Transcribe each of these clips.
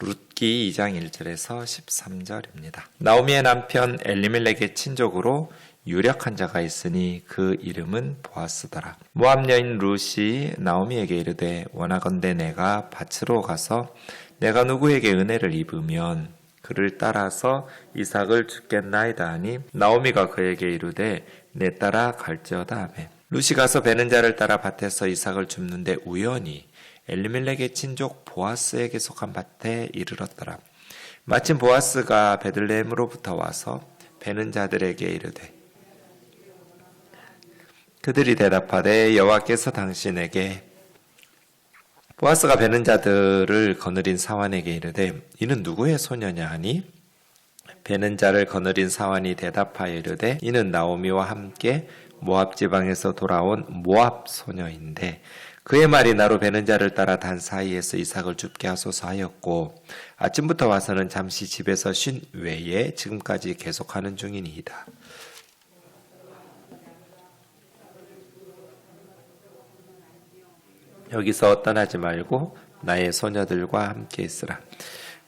룻기 2장 1절에서 13절입니다. 나오미의 남편 엘리멜렉의 친족으로 유력한 자가 있으니 그 이름은 보아스더라. 모압 여인 룻이 나오미에게 이르되 원하건대 내가 밭으로 가서 내가 누구에게 은혜를 입으면 그를 따라서 이삭을 주겠나이다 하니 나오미가 그에게 이르되 내 따라 갈지어다 하매 룻이 가서 베는 자를 따라 밭에서 이삭을 줍는데 우연히 엘리멜렉의 친족 보아스에게 속한 밭에 이르렀더라. 마침 보아스가 베들레헴으로부터 와서 베는 자들에게 이르되 그들이 대답하되 여호와께서 당신에게 보아스가 베는 자들을 거느린 사환에게 이르되 이는 누구의 소녀냐 하니 베는 자를 거느린 사환이 대답하여 이르되 이는 나오미와 함께 모압 지방에서 돌아온 모압 소녀인데 그의 말이 나로 베는 자를 따라 단 사이에서 이삭을 줍게 하소서 하였고 아침부터 와서는 잠시 집에서 쉰 외에 지금까지 계속하는 중이니이다. 여기서 떠나지 말고 나의 소녀들과 함께 있으라.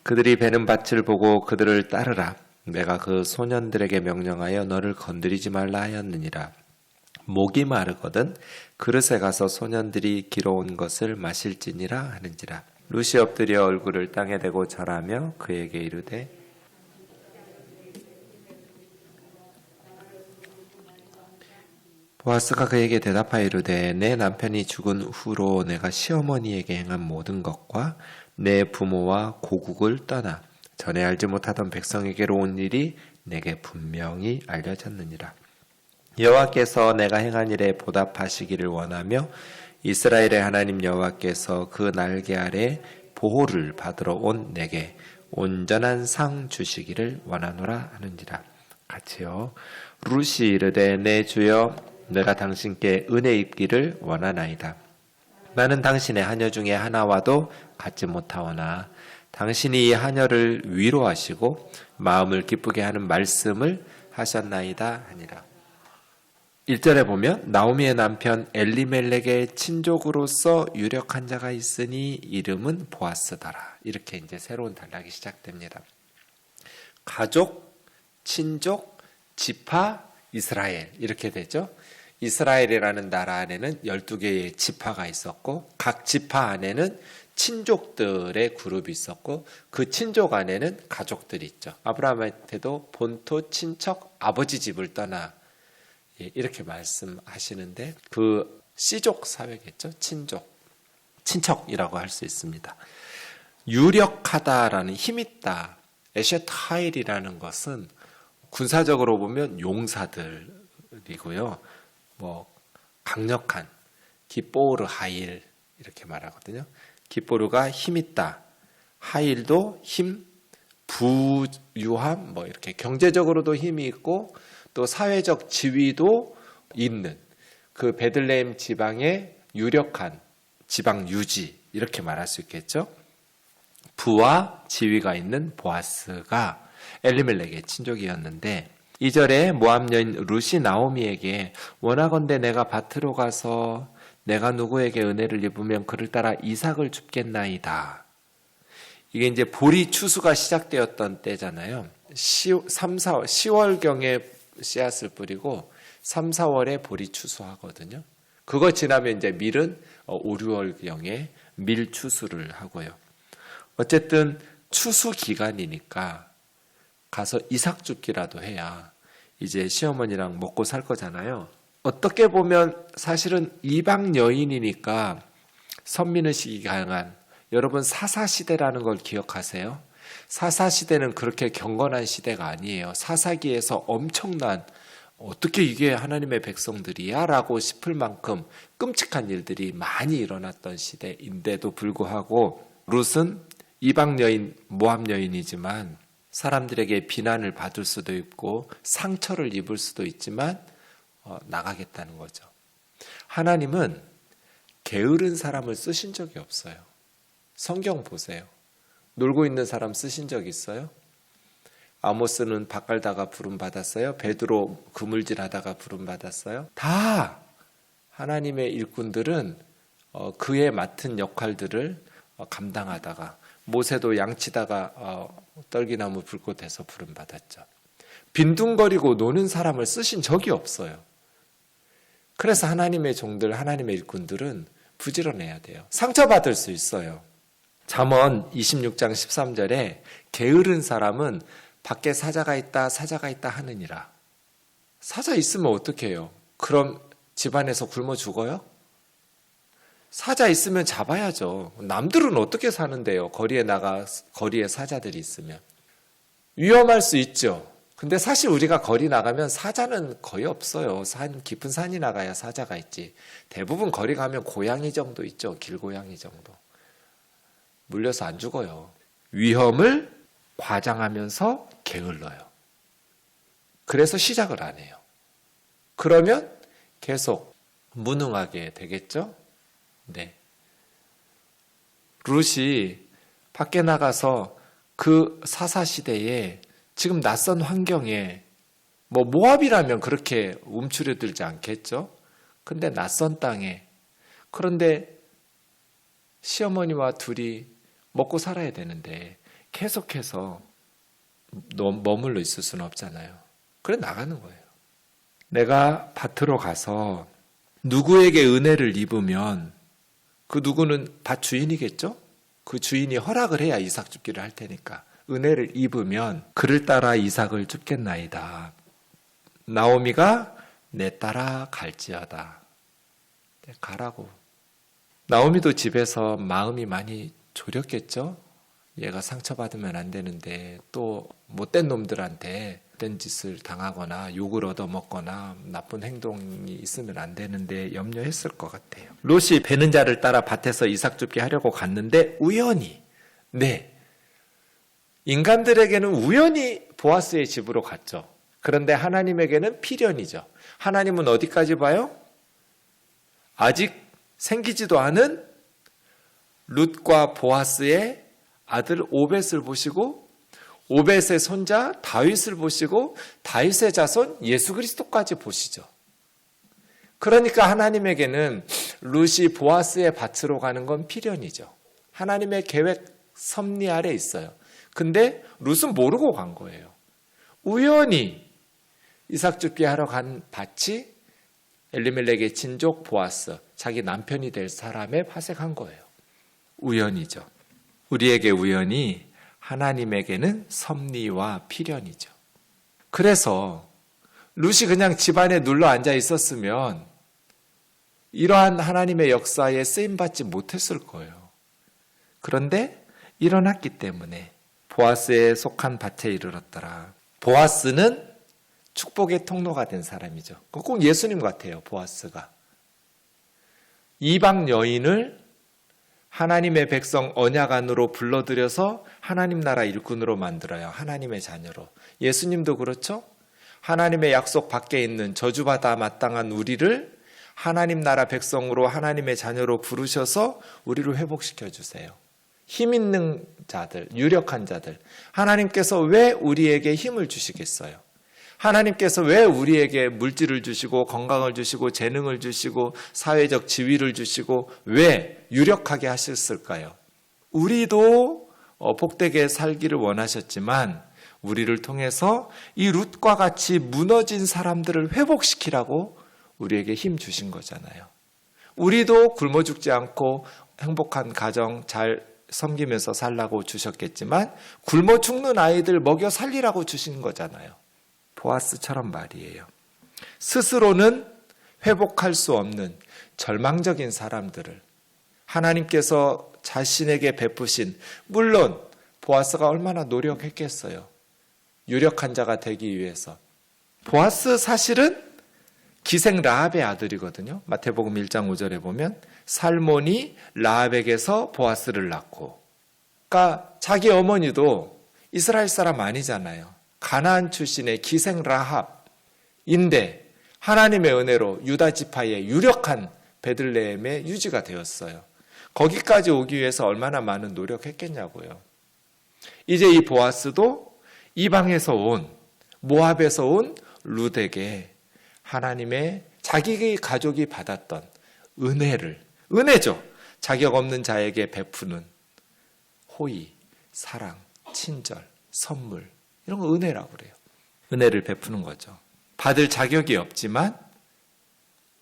그들이 베는 밭을 보고 그들을 따르라. 내가 그 소년들에게 명령하여 너를 건드리지 말라 하였느니라. 목이 마르거든 그릇에 가서 소년들이 길어온 것을 마실지니라 하는지라. 룻이 엎드려 얼굴을 땅에 대고 절하며 그에게 이르되 보아스가 그에게 대답하여 이르되 내 남편이 죽은 후로 내가 시어머니에게 행한 모든 것과 내 부모와 고국을 떠나 전에 알지 못하던 백성에게로 온 일이 내게 분명히 알려졌느니라. 여호와께서 내가 행한 일에 보답하시기를 원하며 이스라엘의 하나님 여호와께서 그 날개 아래 보호를 받으러 온 내게 온전한 상 주시기를 원하노라 하는지라. 같이요. 룻이 이르되 내 주여 내가 당신께 은혜 입기를 원하나이다. 나는 당신의 하녀 중에 하나와도 같지 못하오나 당신이 이 하녀를 위로하시고 마음을 기쁘게 하는 말씀을 하셨나이다 하니라. 1절에 보면 나오미의 남편 엘리멜렉의 친족으로서 유력한 자가 있으니 이름은 보아스더라. 이렇게 이제 새로운 단락이 시작됩니다. 가족, 친족, 지파, 이스라엘 이렇게 되죠. 이스라엘이라는 나라 안에는 12개의 지파가 있었고 각 지파 안에는 친족들의 그룹이 있었고 그 친족 안에는 가족들이 있죠. 아브라함한테도 본토 친척 아버지 집을 떠나 이렇게 말씀하시는데 그 씨족 사회겠죠. 친척이라고 할 수 있습니다. 유력하다라는 힘있다. 에셰타일이라는 것은 군사적으로 보면 용사들이고요. 강력한 기뽀르 하일 이렇게 말하거든요. 기뽀르가 힘있다. 하일도 힘, 부유함 이렇게 경제적으로도 힘이 있고 또 사회적 지위도 있는 그 베들레헴 지방의 유력한 지방 유지 이렇게 말할 수 있겠죠. 부와 지위가 있는 보아스가 엘리멜렉의 친족이었는데 2절에 모압 여인 룻이 나오미에게 원하건대 내가 밭으로 가서 내가 누구에게 은혜를 입으면 그를 따라 이삭을 줍겠나이다. 이게 이제 보리 추수가 시작되었던 때잖아요. 10월경에 씨앗을 뿌리고 3, 4월에 보리 추수하거든요. 그거 지나면 이제 밀은 5, 6월경에 밀 추수를 하고요. 어쨌든 추수 기간이니까 가서 이삭 줍기라도 해야 이제 시어머니랑 먹고 살 거잖아요. 어떻게 보면 사실은 이방 여인이니까 선민의식이 강한 여러분 사사시대라는 걸 기억하세요? 사사시대는 그렇게 경건한 시대가 아니에요. 사사기에서 엄청난 어떻게 이게 하나님의 백성들이야? 라고 싶을 만큼 끔찍한 일들이 많이 일어났던 시대인데도 불구하고 룻은 이방 여인, 모압 여인이지만 사람들에게 비난을 받을 수도 있고 상처를 입을 수도 있지만 나가겠다는 거죠. 하나님은 게으른 사람을 쓰신 적이 없어요. 성경 보세요. 놀고 있는 사람 쓰신 적 있어요? 아모스는 밭 갈다가 부름 받았어요? 베드로 그물질하다가 부름 받았어요? 다 하나님의 일꾼들은 그의 맡은 역할들을 감당하다가 모세도 양치다가 떨기나무 불꽃에서 부름받았죠. 빈둥거리고 노는 사람을 쓰신 적이 없어요. 그래서 하나님의 종들, 하나님의 일꾼들은 부지런해야 돼요. 상처받을 수 있어요. 잠언 26장 13절에 게으른 사람은 밖에 사자가 있다 하느니라. 사자 있으면 어떻게 해요? 그럼 집안에서 굶어 죽어요? 사자 있으면 잡아야죠. 남들은 어떻게 사는데요? 거리에 사자들이 있으면. 위험할 수 있죠. 근데 사실 우리가 거리 나가면 사자는 거의 없어요. 깊은 산이 나가야 사자가 있지. 대부분 거리 가면 고양이 정도 있죠. 길고양이 정도. 물려서 안 죽어요. 위험을 과장하면서 게을러요. 그래서 시작을 안 해요. 그러면 계속 무능하게 되겠죠? 네. 룻이 밖에 나가서 그 사사시대에 지금 낯선 환경에 모압이라면 그렇게 움츠려들지 않겠죠? 근데 낯선 땅에 그런데 시어머니와 둘이 먹고 살아야 되는데 계속해서 머물러 있을 수는 없잖아요. 그래 나가는 거예요. 내가 밭으로 가서 누구에게 은혜를 입으면 그 누구는 밭 주인이겠죠? 그 주인이 허락을 해야 이삭 줍기를 할 테니까 은혜를 입으면 그를 따라 이삭을 줍겠나이다. 나오미가 내 따라 갈지어다. 가라고. 나오미도 집에서 마음이 많이 졸였겠죠? 얘가 상처받으면 안 되는데 또 못된 놈들한테 못된 짓을 당하거나 욕을 얻어먹거나 나쁜 행동이 있으면 안 되는데 염려했을 것 같아요. 롯이 베는 자를 따라 밭에서 이삭 줍게 하려고 갔는데 우연히 인간들에게는 우연히 보아스의 집으로 갔죠. 그런데 하나님에게는 필연이죠. 하나님은 어디까지 봐요? 아직 생기지도 않은 룻과 보아스의 아들 오벳을 보시고 오벳의 손자 다윗을 보시고 다윗의 자손 예수 그리스도까지 보시죠. 그러니까 하나님에게는 룻이 보아스의 밭으로 가는 건 필연이죠. 하나님의 계획 섭리 아래 있어요. 근데 룻은 모르고 간 거예요. 우연히 이삭 줍기 하러 간 밭이 엘리멜렉의 친족 보아스, 자기 남편이 될 사람의 밭에 간 거예요. 우연이죠. 우리에게 우연이 하나님에게는 섭리와 필연이죠. 그래서 룻이 그냥 집안에 눌러 앉아 있었으면 이러한 하나님의 역사에 쓰임받지 못했을 거예요. 그런데 일어났기 때문에 보아스에 속한 밭에 이르렀더라. 보아스는 축복의 통로가 된 사람이죠. 꼭 예수님 같아요. 보아스가. 이방 여인을 하나님의 백성 언약 안으로 불러들여서 하나님 나라 일꾼으로 만들어요. 하나님의 자녀로. 예수님도 그렇죠. 하나님의 약속 밖에 있는 저주받아 마땅한 우리를 하나님 나라 백성으로 하나님의 자녀로 부르셔서 우리를 회복시켜 주세요. 힘 있는 자들, 유력한 자들. 하나님께서 왜 우리에게 힘을 주시겠어요? 하나님께서 왜 우리에게 물질을 주시고 건강을 주시고 재능을 주시고 사회적 지위를 주시고 왜 유력하게 하셨을까요? 우리도 복되게 살기를 원하셨지만 우리를 통해서 이 룻과 같이 무너진 사람들을 회복시키라고 우리에게 힘 주신 거잖아요. 우리도 굶어 죽지 않고 행복한 가정 잘 섬기면서 살라고 주셨겠지만 굶어 죽는 아이들 먹여 살리라고 주신 거잖아요. 보아스처럼 말이에요. 스스로는 회복할 수 없는 절망적인 사람들을 하나님께서 자신에게 베푸신, 물론 보아스가 얼마나 노력했겠어요. 유력한 자가 되기 위해서. 보아스 사실은 기생 라합의 아들이거든요. 마태복음 1장 5절에 보면 살몬이 라합에게서 보아스를 낳고, 그러니까 자기 어머니도 이스라엘 사람 아니잖아요. 가나안 출신의 기생 라합인데 하나님의 은혜로 유다 지파의 유력한 베들레헴의 유지가 되었어요. 거기까지 오기 위해서 얼마나 많은 노력했겠냐고요. 이제 이 보아스도 이방에서 온, 모압에서 온 룻에게 하나님의 자기 가족이 받았던 은혜죠. 자격 없는 자에게 베푸는 호의, 사랑, 친절, 선물 이런 거 은혜라고 그래요. 은혜를 베푸는 거죠. 받을 자격이 없지만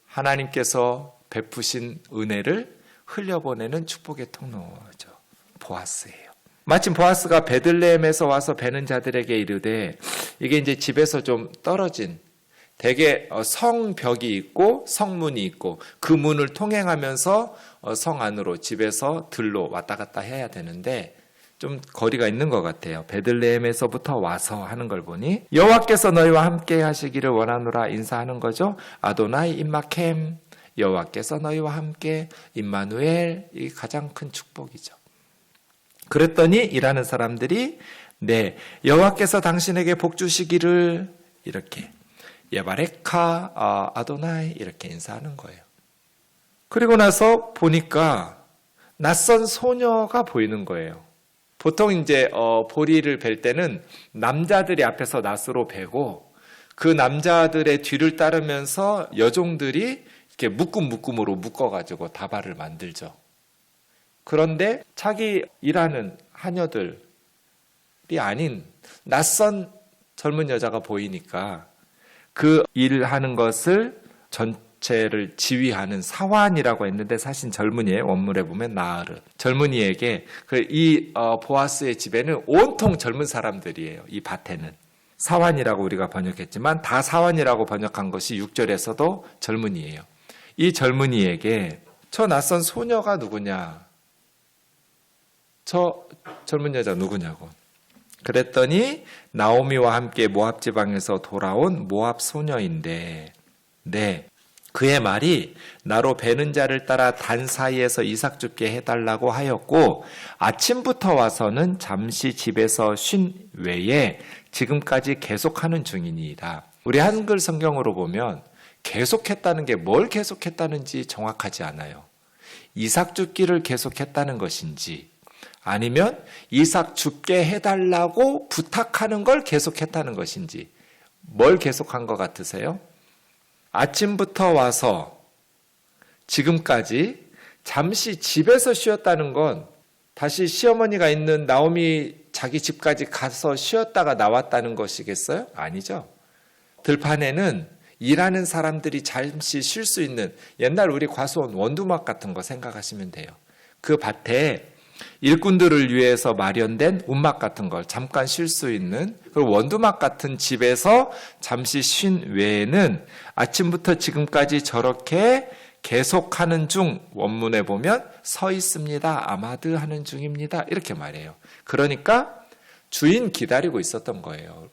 하나님께서 베푸신 은혜를 흘려보내는 축복의 통로죠. 보아스예요. 마침 보아스가 베들레헴에서 와서 베는 자들에게 이르되, 이게 이제 집에서 좀 떨어진 대개 성벽이 있고 성문이 있고 그 문을 통행하면서 성 안으로 집에서 들로 왔다 갔다 해야 되는데 좀 거리가 있는 것 같아요. 베들레헴에서부터 와서 하는 걸 보니 여호와께서 너희와 함께 하시기를 원하노라 인사하는 거죠. 아도나이 임마켐, 여호와께서 너희와 함께, 임마누엘, 이 가장 큰 축복이죠. 그랬더니 일하는 사람들이 네, 여호와께서 당신에게 복 주시기를 이렇게 예바레카 아도나이 이렇게 인사하는 거예요. 그리고 나서 보니까 낯선 소녀가 보이는 거예요. 보통 이제 보리를 벨 때는 남자들이 앞에서 낫으로 베고 그 남자들의 뒤를 따르면서 여종들이 이렇게 묶음으로 묶어가지고 다발을 만들죠. 그런데 자기 일하는 하녀들이 아닌 낯선 젊은 여자가 보이니까 그 일하는 것을 전체를 지휘하는 사환이라고 했는데 사실 젊은이의 원문에 보면 나으르. 젊은이에게 이 보아스의 집에는 온통 젊은 사람들이에요. 이 밭에는. 사환이라고 우리가 번역했지만 다 사환이라고 번역한 것이 6절에서도 젊은이에요. 이 젊은이에게 저 낯선 소녀가 누구냐? 저 젊은 여자 누구냐고. 그랬더니 나오미와 함께 모압 지방에서 돌아온 모압 소녀인데, 네, 그의 말이 나로 베는 자를 따라 단 사이에서 이삭 줍게 해달라고 하였고 아침부터 와서는 잠시 집에서 쉰 외에 지금까지 계속하는 중이니이다. 우리 한글 성경으로 보면 계속했다는 게 뭘 계속했다는지 정확하지 않아요. 이삭 줍기를 계속했다는 것인지 아니면 이삭 줍게 해달라고 부탁하는 걸 계속했다는 것인지 뭘 계속한 것 같으세요? 아침부터 와서 지금까지 잠시 집에서 쉬었다는 건 다시 시어머니가 있는 나오미 자기 집까지 가서 쉬었다가 나왔다는 것이겠어요? 아니죠. 들판에는 일하는 사람들이 잠시 쉴 수 있는 옛날 우리 과수원 원두막 같은 거 생각하시면 돼요. 그 밭에 일꾼들을 위해서 마련된 움막 같은 걸 잠깐 쉴 수 있는 그 원두막 같은 집에서 잠시 쉰 외에는 아침부터 지금까지 저렇게 계속하는 중, 원문에 보면 서 있습니다. 아마드 하는 중입니다. 이렇게 말해요. 그러니까 주인 기다리고 있었던 거예요.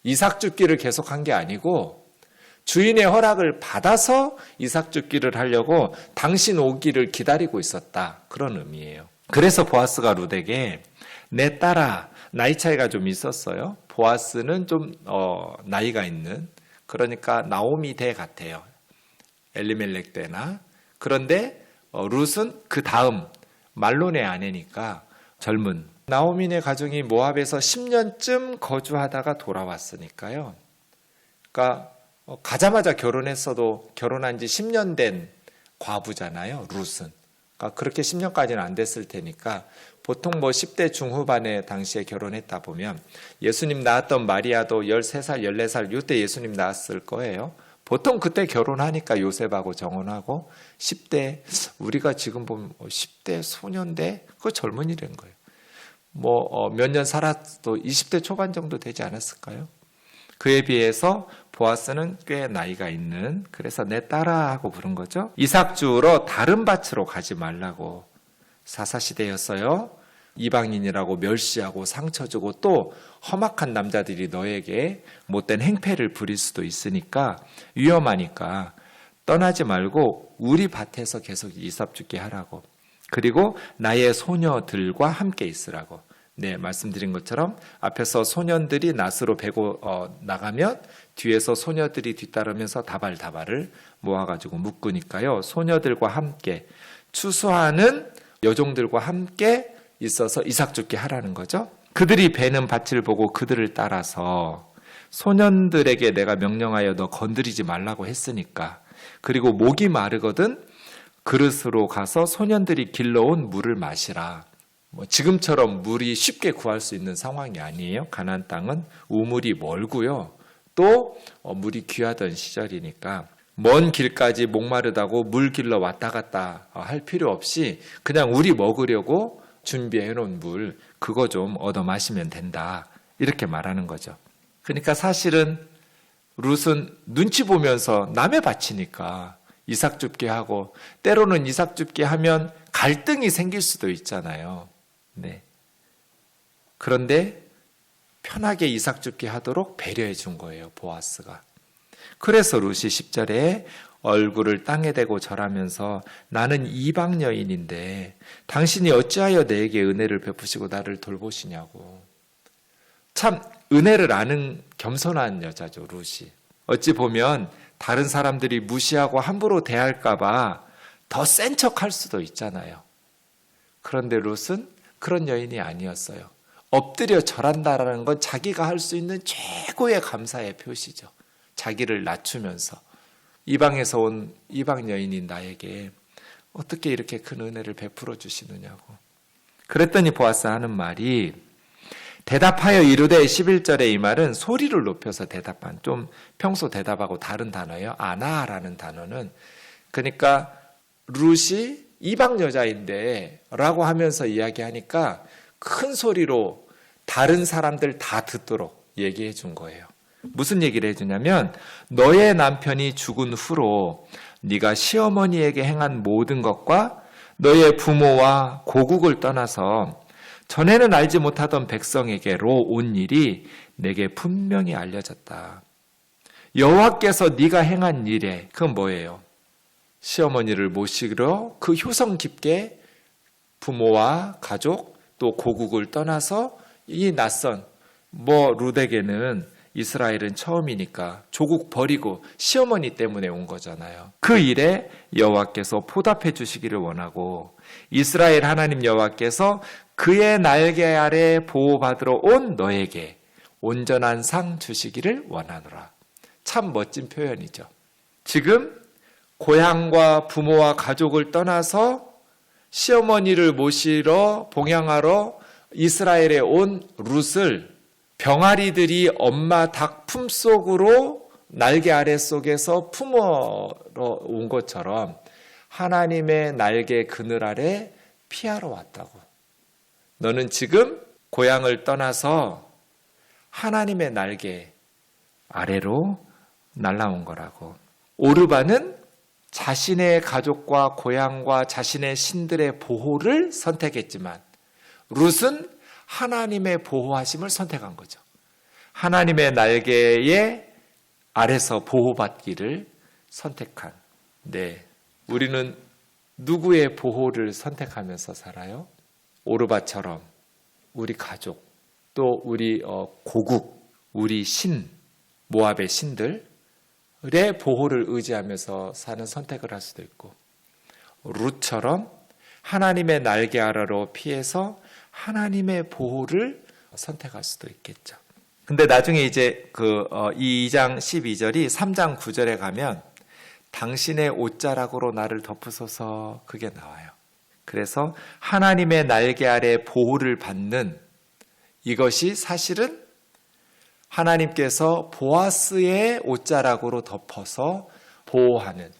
이삭 줍기를 계속한 게 아니고 주인의 허락을 받아서 이삭 줍기를 하려고 당신 오기를 기다리고 있었다. 그런 의미예요. 그래서 보아스가 룻에게 내 딸아, 나이 차이가 좀 있었어요. 보아스는 좀 나이가 있는, 그러니까 나오미 대 같아요. 엘리멜렉 때나. 그런데 룻은 그 다음 말론의 아내니까 젊은. 나오미네 가정이 모압에서 10년쯤 거주하다가 돌아왔으니까요. 그러니까 가자마자 결혼했어도 결혼한 지 10년 된 과부잖아요. 룻은. 그러니까 그렇게 10년까지는 안 됐을 테니까 보통 10대 중후반에 당시에 결혼했다 보면 예수님 낳았던 마리아도 13살, 14살 이때 예수님 낳았을 거예요. 보통 그때 결혼하니까 요셉하고 정혼하고 10대, 우리가 지금 보면 10대 소년대, 그거 젊은이라는 거예요. 몇 년 살아도 20대 초반 정도 되지 않았을까요? 그에 비해서 보아스는 꽤 나이가 있는, 그래서 내 딸아 하고 부른 거죠. 이삭 주우러 다른 밭으로 가지 말라고. 사사시대였어요. 이방인이라고 멸시하고 상처 주고 또 험악한 남자들이 너에게 못된 행패를 부릴 수도 있으니까 위험하니까 떠나지 말고 우리 밭에서 계속 이삭 줍게 하라고. 그리고 나의 소녀들과 함께 있으라고. 네, 말씀드린 것처럼 앞에서 소년들이 낫으로 베고 나가면 뒤에서 소녀들이 뒤따르면서 다발을 모아가지고 묶으니까요. 소녀들과 함께 추수하는 여종들과 함께 있어서 이삭 줍게 하라는 거죠. 그들이 베는 밭을 보고 그들을 따라서 소년들에게 내가 명령하여 너 건드리지 말라고 했으니까, 그리고 목이 마르거든 그릇으로 가서 소년들이 길러온 물을 마시라. 지금처럼 물이 쉽게 구할 수 있는 상황이 아니에요. 가나안 땅은 우물이 멀고요. 또 물이 귀하던 시절이니까 먼 길까지 목마르다고 물 길러 왔다 갔다 할 필요 없이 그냥 우리 먹으려고 준비해 놓은 물 그거 좀 얻어 마시면 된다. 이렇게 말하는 거죠. 그러니까 사실은 룻은 눈치 보면서 남의 밭이니까 이삭 줍게 하고 때로는 이삭 줍게 하면 갈등이 생길 수도 있잖아요. 네. 그런데 편하게 이삭 줍게 하도록 배려해 준 거예요. 보아스가. 그래서 룻이 10절에 얼굴을 땅에 대고 절하면서 나는 이방 여인인데 당신이 어찌하여 내게 은혜를 베푸시고 나를 돌보시냐고. 참 은혜를 아는 겸손한 여자죠. 룻이. 어찌 보면 다른 사람들이 무시하고 함부로 대할까 봐 더 센 척할 수도 있잖아요. 그런데 룻은 그런 여인이 아니었어요. 엎드려 절한다라는 건 자기가 할 수 있는 최고의 감사의 표시죠. 자기를 낮추면서 이방에서 온 이방 여인인 나에게 어떻게 이렇게 큰 은혜를 베풀어 주시느냐고. 그랬더니 보아스 하는 말이 대답하여 이르되 11절에 이 말은 소리를 높여서 대답한 좀 평소 대답하고 다른 단어예요. 아나라는 단어는 그러니까 룻이 이방 여자인데 라고 하면서 이야기하니까 큰 소리로 다른 사람들 다 듣도록 얘기해 준 거예요. 무슨 얘기를 해주냐면 너의 남편이 죽은 후로 네가 시어머니에게 행한 모든 것과 너의 부모와 고국을 떠나서 전에는 알지 못하던 백성에게로 온 일이 내게 분명히 알려졌다. 여호와께서 네가 행한 일에 그건 뭐예요? 시어머니를 모시러 그 효성 깊게 부모와 가족 또 고국을 떠나서 이 낯선 룻에게는 이스라엘은 처음이니까 조국 버리고 시어머니 때문에 온 거잖아요. 그 일에 여호와께서 보답해 주시기를 원하고 이스라엘 하나님 여호와께서 그의 날개 아래 보호받으러 온 너에게 온전한 상 주시기를 원하노라. 참 멋진 표현이죠. 지금 고향과 부모와 가족을 떠나서 시어머니를 모시러 봉양하러 이스라엘에 온 룻을 병아리들이 엄마 닭 품속으로 날개 아래 속에서 품어러 온 것처럼 하나님의 날개 그늘 아래 피하러 왔다고. 너는 지금 고향을 떠나서 하나님의 날개 아래로 날아온 거라고. 오르바는 자신의 가족과 고향과 자신의 신들의 보호를 선택했지만 룻은 하나님의 보호하심을 선택한 거죠. 하나님의 날개의 아래서 보호받기를 선택한. 네, 우리는 누구의 보호를 선택하면서 살아요? 오르바처럼 우리 가족, 또 우리 고국, 우리 신, 모압의 신들의 보호를 의지하면서 사는 선택을 할 수도 있고, 룻처럼 하나님의 날개 아래로 피해서 하나님의 보호를 선택할 수도 있겠죠. 근데 나중에 이제 이 2장 12절이 3장 9절에 가면 당신의 옷자락으로 나를 덮으소서 그게 나와요. 그래서 하나님의 날개 아래 보호를 받는 이것이 사실은 하나님께서 보아스의 옷자락으로 덮어서 보호하는,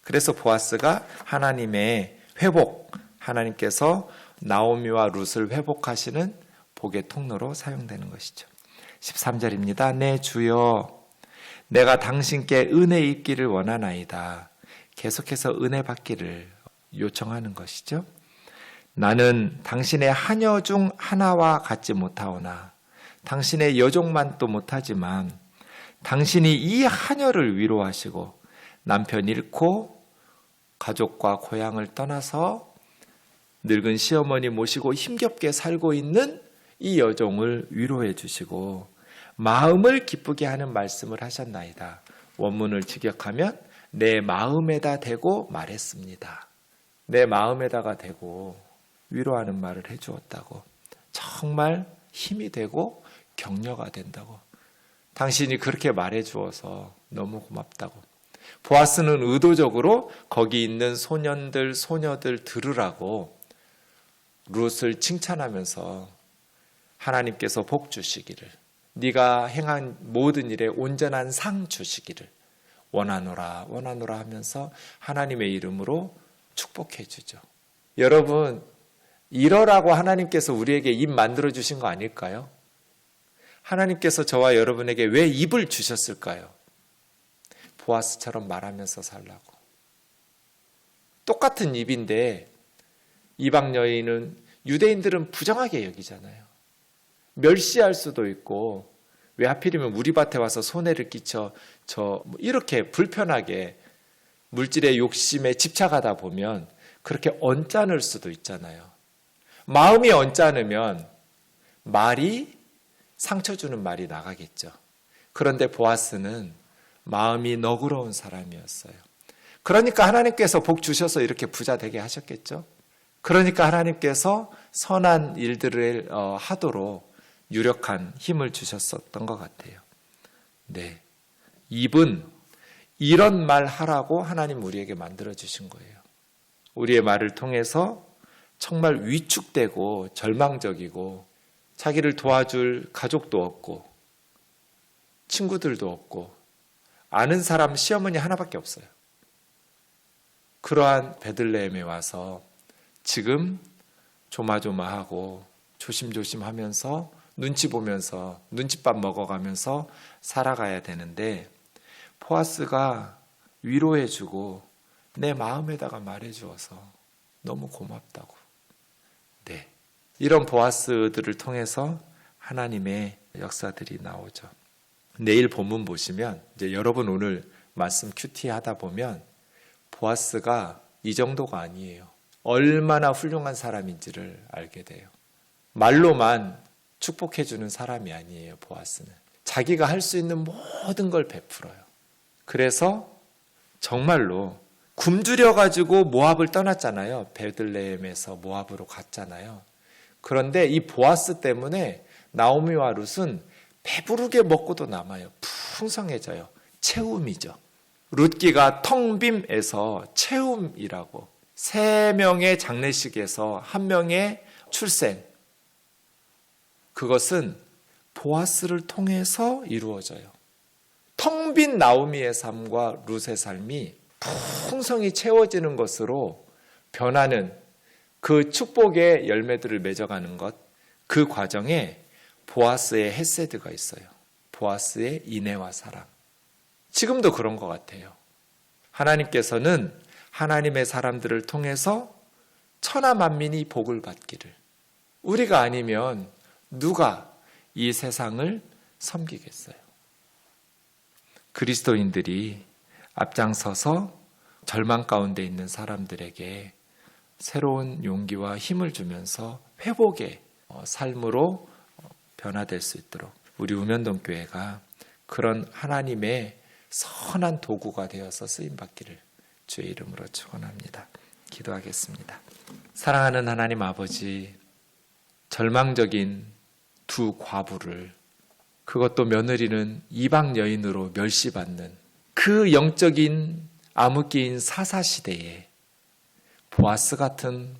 그래서 보아스가 하나님의 회복, 하나님께서 나오미와 룻을 회복하시는 복의 통로로 사용되는 것이죠. 13절입니다. 내 주여 내가 당신께 은혜 입기를 원하나이다. 계속해서 은혜 받기를 요청하는 것이죠. 나는 당신의 하녀 중 하나와 같지 못하오나 당신의 여종만도 못하지만 당신이 이 하녀를 위로하시고 남편 잃고 가족과 고향을 떠나서 늙은 시어머니 모시고 힘겹게 살고 있는 이 여종을 위로해 주시고 마음을 기쁘게 하는 말씀을 하셨나이다. 원문을 직역하면 내 마음에다 대고 말했습니다. 내 마음에다가 대고 위로하는 말을 해주었다고. 정말 힘이 되고 격려가 된다고. 당신이 그렇게 말해주어서 너무 고맙다고. 보아스는 의도적으로 거기 있는 소년들, 소녀들 들으라고 룻을 칭찬하면서 하나님께서 복 주시기를, 네가 행한 모든 일에 온전한 상 주시기를 원하노라 원하노라 하면서 하나님의 이름으로 축복해 주죠. 여러분, 이러라고 하나님께서 우리에게 입 만들어 주신 거 아닐까요? 하나님께서 저와 여러분에게 왜 입을 주셨을까요? 보아스처럼 말하면서 살라고. 똑같은 입인데 이방 여인은, 유대인들은 부정하게 여기잖아요. 멸시할 수도 있고, 왜 하필이면 우리 밭에 와서 손해를 끼쳐 이렇게 불편하게 물질의 욕심에 집착하다 보면 그렇게 언짢을 수도 있잖아요. 마음이 언짢으면 말이 상처 주는 말이 나가겠죠. 그런데 보아스는 마음이 너그러운 사람이었어요. 그러니까 하나님께서 복 주셔서 이렇게 부자 되게 하셨겠죠. 그러니까 하나님께서 선한 일들을 하도록 유력한 힘을 주셨었던 것 같아요. 네, 입은 이런 말 하라고 하나님 우리에게 만들어 주신 거예요. 우리의 말을 통해서 정말 위축되고 절망적이고 자기를 도와줄 가족도 없고 친구들도 없고 아는 사람 시어머니 하나밖에 없어요. 그러한 베들레헴에 와서 지금 조마조마하고 조심조심하면서 눈치 보면서 눈칫밥 먹어가면서 살아가야 되는데, 보아스가 위로해주고 내 마음에다가 말해주어서 너무 고맙다고. 네, 이런 보아스들을 통해서 하나님의 역사들이 나오죠. 내일 본문 보시면 이제 여러분 오늘 말씀 큐티 하다 보면 보아스가 이 정도가 아니에요. 얼마나 훌륭한 사람인지를 알게 돼요. 말로만 축복해주는 사람이 아니에요. 보아스는 자기가 할 수 있는 모든 걸 베풀어요. 그래서 정말로 굶주려가지고 모압을 떠났잖아요. 베들레헴에서 모압으로 갔잖아요. 그런데 이 보아스 때문에 나오미와 룻은 배부르게 먹고도 남아요. 풍성해져요. 채움이죠. 룻기가 텅빔에서 채움이라고, 3명의 장례식에서 1명의 출생, 그것은 보아스를 통해서 이루어져요. 텅 빈 나오미의 삶과 룻의 삶이 풍성히 채워지는 것으로 변하는 그 축복의 열매들을 맺어가는 것, 그 과정에 보아스의 헤세드가 있어요. 보아스의 인애와 사랑. 지금도 그런 것 같아요. 하나님께서는 하나님의 사람들을 통해서 천하 만민이 복을 받기를, 우리가 아니면 누가 이 세상을 섬기겠어요? 그리스도인들이 앞장서서 절망 가운데 있는 사람들에게 새로운 용기와 힘을 주면서 회복의 삶으로 변화될 수 있도록 우리 우면동 교회가 그런 하나님의 선한 도구가 되어서 쓰임받기를 주의 이름으로 축원합니다. 기도하겠습니다. 사랑하는 하나님 아버지, 절망적인 두 과부를, 그것도 며느리는 이방 여인으로 멸시받는 그 영적인 암흑기인 사사시대에 보아스 같은,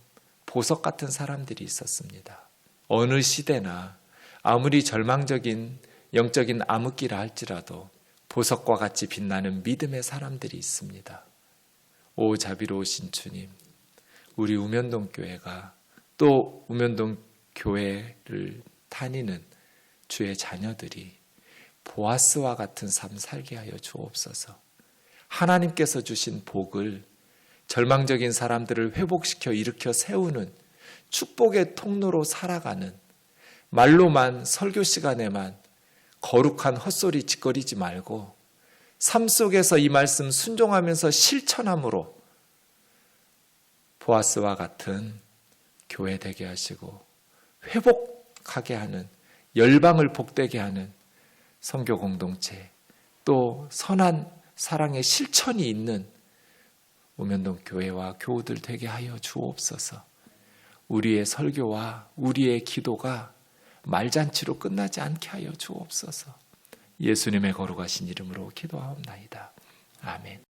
보석 같은 사람들이 있었습니다. 어느 시대나 아무리 절망적인 영적인 암흑기라 할지라도 보석과 같이 빛나는 믿음의 사람들이 있습니다. 오 자비로우신 주님, 우리 우면동 교회가 또 우면동 교회를 다니는 주의 자녀들이 보아스와 같은 삶 살게 하여 주옵소서. 하나님께서 주신 복을 절망적인 사람들을 회복시켜 일으켜 세우는 축복의 통로로 살아가는, 말로만 설교 시간에만 거룩한 헛소리 짓거리지 말고 삶 속에서 이 말씀 순종하면서 실천함으로 보아스와 같은 교회 되게 하시고 회복하게 하는, 열방을 복되게 하는 선교 공동체, 또 선한 사랑의 실천이 있는 우면동 교회와 교우들 되게 하여 주옵소서. 우리의 설교와 우리의 기도가 말잔치로 끝나지 않게 하여 주옵소서. 예수님의 거룩하신 이름으로 기도하옵나이다. 아멘.